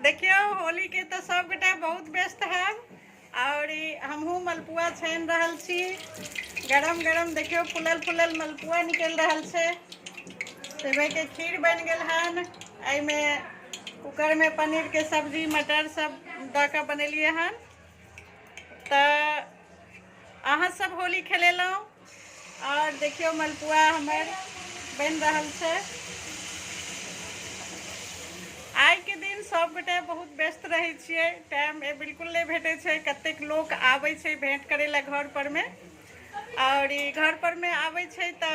देखियो होली के तो सब गोटा बहुत व्यस्त है और हमहू मलपुआ छानि रहल छी। गरम गरम देखियो फुलल फुलल मलपुआ निकल रहा है। सेवई के खीर बन गल हन। एमे कुकर में पनीर के सब्जी मटर सब द के बनेलिए हन। तो अहाँ सब होली खेलेलहुँ और देखियो मलपुआ हमर बन रहा है। आई के दिन सब गोटे बहुत व्यस्त रहे छिए, टाइम बिल्कुल नहीं भेटे छे। कतेक लोग आवे छे भेंट करे ला घर पर में और घर पर में आवे छे तो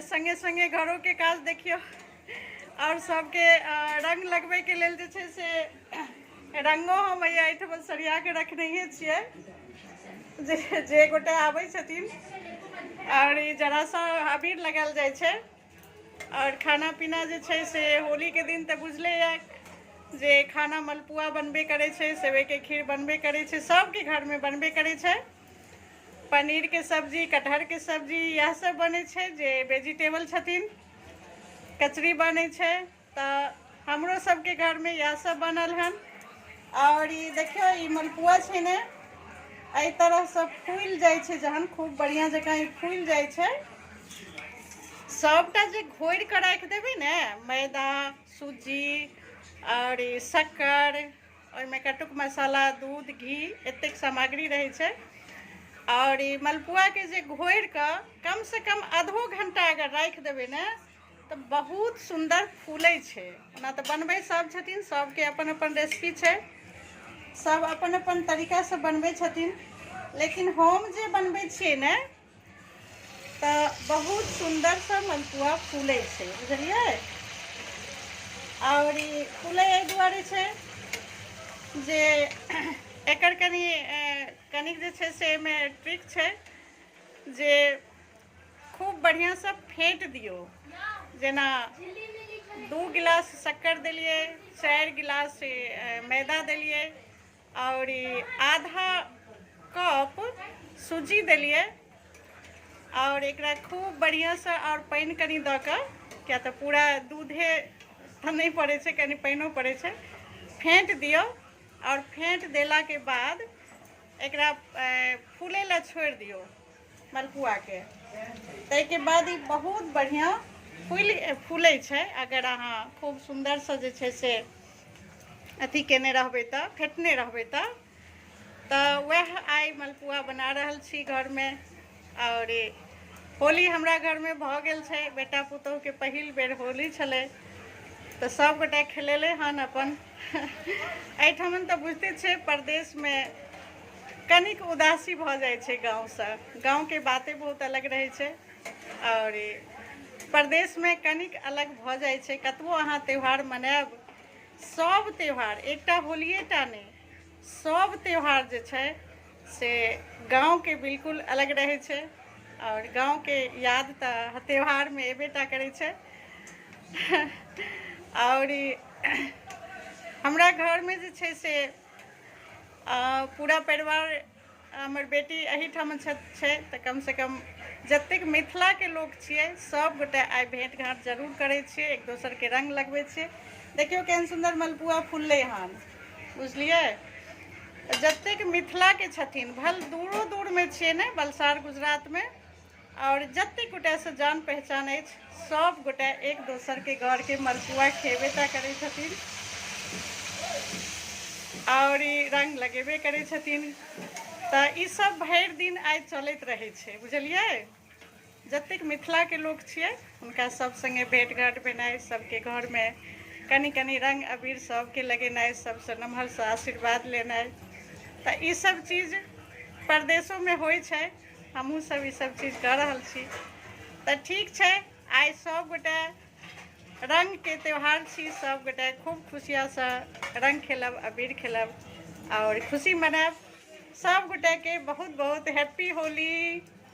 संगे संगे घरों के काज देखियो और सबके रंग लगबे के लेल जे छे से रंगो हम एहिठाम सरिया के रखने छिए। जे गोटे आवे छथिन और जरा सा अबीर लगाल जाए छे और खाना पीना जे छे से होली के दिन तो बुझले है जे खाना मलपुआ बनबे करे छे, सेवई के खीर बनबे करे छे, सबके घर में बनबे करे छे। पनीर के सब्जी कटहर के सब्जी यह सब बने छे। जे वेजिटेबल छथिन कचरी बने छे तो हमरो सबके घर में यह सब बनल हन। और ये देखियो ये मलपुआ छे ने एहि तरह सब फूल जाए छे, जहन खूब बढ़िया जगह ये फूल जाए छे। सबटा जे घोर के रख देबे ने मैदा सूजी और शक्कर ओहिमे कटुक मसाला दूध घी एतेक सामग्री रहे छे और मलपुआ के जे घोर के कम से कम आधो घंटा अगर रख देबे ने तो बहुत सुंदर फूले छे। ओना तो बनबे सब छथिन, सबके अपन अपन रेसिपी छे, सब अपन अपन तरीका से बनबे छथिन, लेकिन हम जे बनबे छिए ने तो बहुत सुंदर सा मलपुआ फूले छे, बुझलिए। और फूले एहि दुआरे छे जे एकर कनिक जे छे से एमे ट्रिक छे जे खूब बढ़िया से फेंट दियो। जेना 2 गिलास शक्कर दिलिए, 4 गिलास मैदा दिलिए और आधा कप सूजी दिलिए और एकरा खूब बढ़िया से और पानी कनी द के, क्या तो पूरा दूधे तो नहीं पड़े छे, कनी पानियो पड़े छे, फेंट दियो और फेंट देला के बाद एकरा फूले ला छोड़ दियो मलपुआ के। तै के बाद ही बहुत बढ़िया फूले छे। अगर अहाँ खूब सुंदर से जे छे से अथी केने रहबे तो फेंटने रहबे तो वह आई मलपुआ बना रहल छी घर में। और होली हमरा घर में भ गेल छे, बेटा पुतोह के पहिल बेर होली छले तो सब गोटा खेलेले हन अपन। एहिठाम तो बुझते छे परदेश में कनिक उदासी भ जाए छे गाँव से, गाँव के बातें बहुत अलग रहे छे और परदेश में कनिक अलग भ जाए छे। कतबो अहाँ त्यौहार मनाएब, सब त्यौहार एकटा होलिए टा नहीं, सब त्यौहार जे छे से गाँव के बिल्कुल अलग रहे छे और गाँव के याद तो त्यौहार में एबेटा करे छे। और हमरा घर में जे छे से पूरा परिवार हमर बेटी एहिठाम छे तो कम से कम जतेक मिथिला के लोग छिए सब गोटे आई भेंट घाट जरूर करे छिए, एक दोसर के रंग लगबे छिए। देखियो केहन सुंदर मलपुआ फूलले हन, बुझलिए। जतेक मिथिला के छथिन भल दूरो दूर में छिए ने बलसार गुजरात में, और जतेक गोटे से जान पहचान है सब गोटे एक दोसर के घर के मलपुआ खेबेटा करे छथिन और रंग लगेबे करे छथिन। तो ई सब भरि दिन आई चलत रहे छे, बुझलिए। जतेक मिथिला के लोग छिए उनका सब संगे भेंट घाट भेनाइ, सबके घर में कनी कनी रंग अबीर सबके लगेनाइ, सबसे नमहर से आशीर्वाद लेनाइ, तो ई सब चीज परदेशों में होय छे। हमहूँ सब ई सब चीज कर रहल छी। तो ठीक छे, आई सब गोटे रंग के त्यौहार छी, सब गोटे खूब खुशिया से रंग खेलब, अबीर खेलब और खुशी मनाएब। सब गोटे के बहुत बहुत हैप्पी होली।